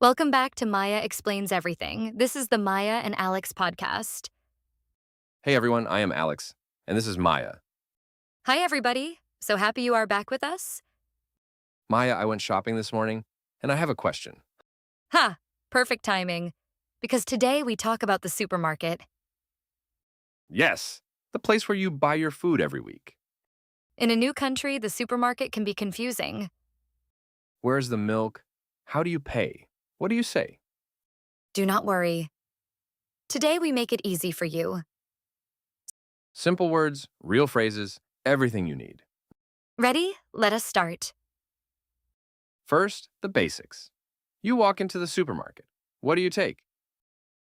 Welcome back to Maya Explains Everything. This is the Maya and Alex podcast. Hey everyone, I am Alex, and this is Maya. Hi, everybody. So happy you are back with us. Maya, I went shopping this morning, and I have a question. Ha! Perfect timing. Because today we talk about the supermarket. Yes, the place where you buy your food every week. In a new country, the supermarket can be confusing. Where's the milk? How do you pay? What do you say? Do not worry. Today we make it easy for you. Simple words, real phrases, everything you need. Ready? Let us start. First, the basics. You walk into the supermarket. What do you take?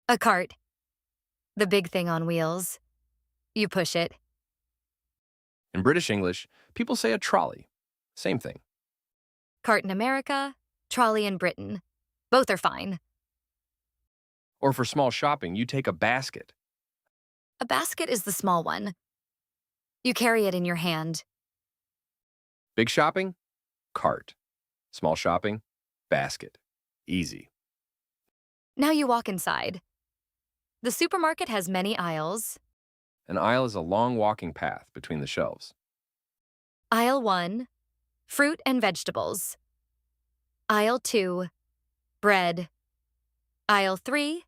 A cart. The big thing on wheels. You push it. In British English, people say a trolley. Same thing. Cart in America, trolley in Britain. Both are fine. Or for small shopping, you take a basket. A basket is the small one. You carry it in your hand. Big shopping? Cart. Small shopping? Basket. Easy. Now you walk inside. The supermarket has many aisles. An aisle is a long walking path between the shelves. Aisle 1, fruit and vegetables. Aisle 2, bread. Aisle 3,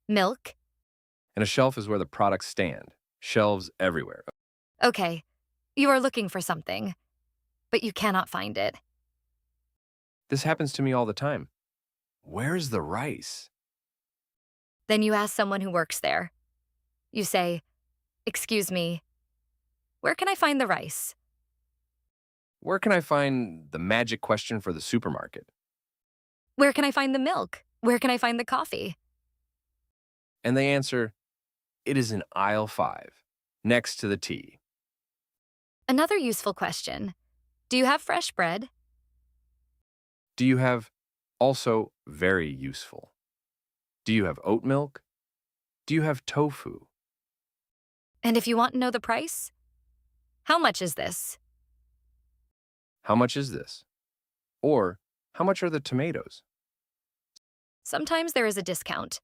milk. And a shelf is where the products stand. Shelves everywhere. Okay, you are looking for something, but you cannot find it. This happens to me all the time. Where's the rice? Then you ask someone who works there. You say, "Excuse me, where can I find the rice?" Where can I find the magic question for the supermarket? Where can I find the milk? Where can I find the coffee? And they answer, it is in aisle 5, next to the tea. Another useful question. Do you have fresh bread? Do you have also very useful? Do you have oat milk? Do you have tofu? And if you want to know the price, how much is this? How much is this? Or how much are the tomatoes? Sometimes there is a discount.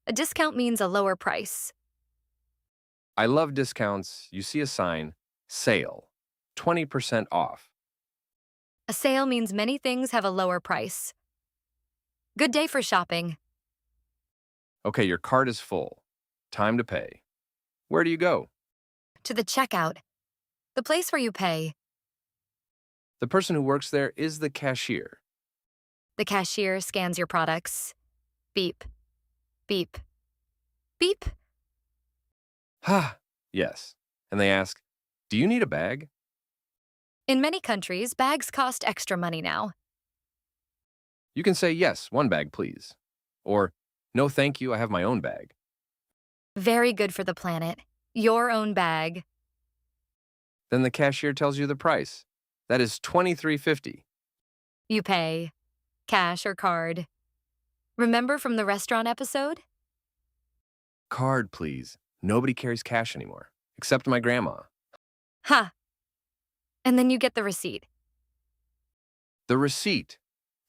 A discount means a lower price. I love discounts. You see a sign, sale, 20% off. A sale means many things have a lower price. Good day for shopping. Okay, your cart is full. Time to pay. Where do you go? To the checkout, the place where you pay. The person who works there is the cashier. The cashier scans your products. Beep, beep, beep. Ha! Yes. And they ask, do you need a bag? In many countries, bags cost extra money now. You can say, yes, one bag, please. Or, no, thank you, I have my own bag. Very good for the planet. Your own bag. Then the cashier tells you the price. That is $23.50. You pay. Cash or card. Remember from the restaurant episode? Card, please. Nobody carries cash anymore, except my grandma. Ha! And then you get the receipt. The receipt,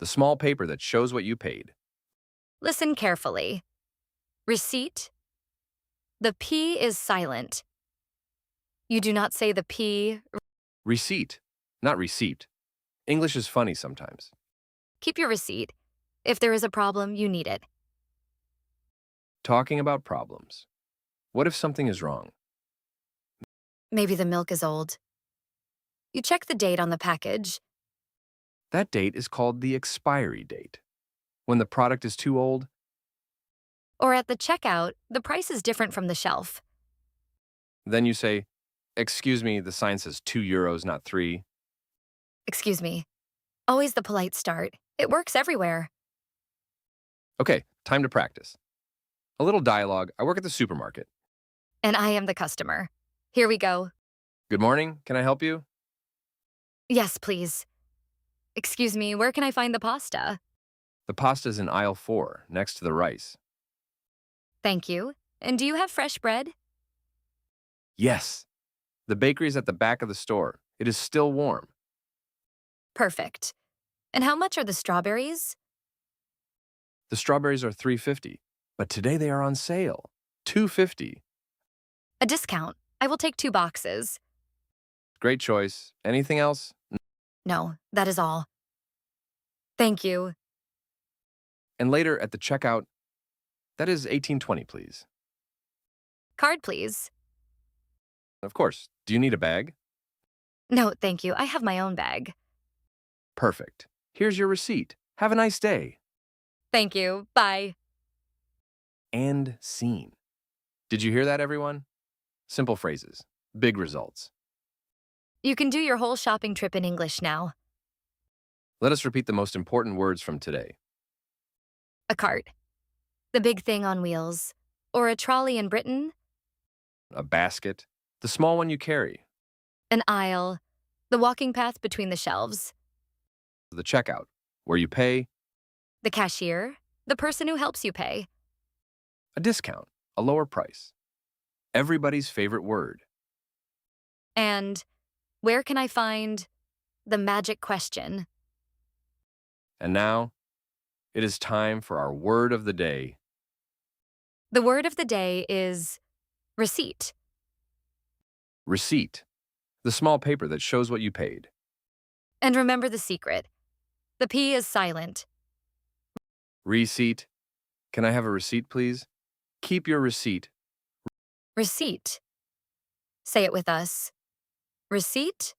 the small paper that shows what you paid. Listen carefully. Receipt. The P is silent. You do not say the P. Receipt, not receipt. English is funny sometimes. Keep your receipt. If there is a problem, you need it. Talking about problems. What if something is wrong? Maybe the milk is old. You check the date on the package. That date is called the expiry date. When the product is too old, Or at the checkout, the price is different from the shelf. then you say, excuse me, the sign says €2, not 3. Excuse me. Always the polite start. It works everywhere. Okay, time to practice. A little dialogue. I work at the supermarket. And I am the customer. Here we go. Good morning, can I help you? Yes, please. Excuse me, where can I find the pasta? The pasta's in aisle 4, next to the rice. Thank you. And do you have fresh bread? Yes. The bakery is at the back of the store. It is still warm. Perfect. And how much are the strawberries? The strawberries are $3.50, but today they are on sale. $2.50. A discount. I will take 2 boxes. Great choice. Anything else? No, that is all. Thank you. And later at the checkout, that is $18.20, please. Card, please. Of course. Do you need a bag? No, thank you. I have my own bag. Perfect. Here's your receipt. Have a nice day. Thank you. Bye. And scene. Did you hear that, everyone? Simple phrases, big results. You can do your whole shopping trip in English now. Let us repeat the most important words from today. A cart. The big thing on wheels. Or a trolley in Britain. A basket, the small one you carry. An aisle. The walking path between the shelves. The checkout, where you pay. The cashier. The person who helps you pay. A discount, a lower price. Everybody's favorite word. And where can I find the magic question? And now, it is time for our word of the day. The word of the day is receipt. Receipt, the small paper that shows what you paid. And remember the secret. The P is silent. Receipt, can I have a receipt, please? Keep your receipt. Receipt. Say it with us. Receipt?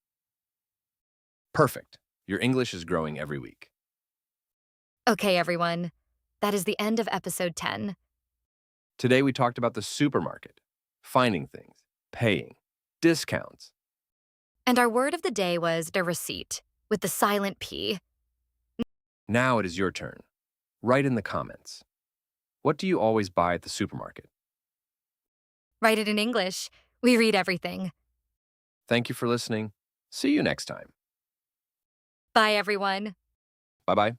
Perfect. Your English is growing every week. Okay, everyone. That is the end of episode 10. Today we talked about the supermarket, finding things, paying, discounts. And our word of the day was the receipt, with the silent P. Now it is your turn. Write in the comments. What do you always buy at the supermarket? Write it in English. We read everything. Thank you for listening. See you next time. Bye, everyone. Bye-bye.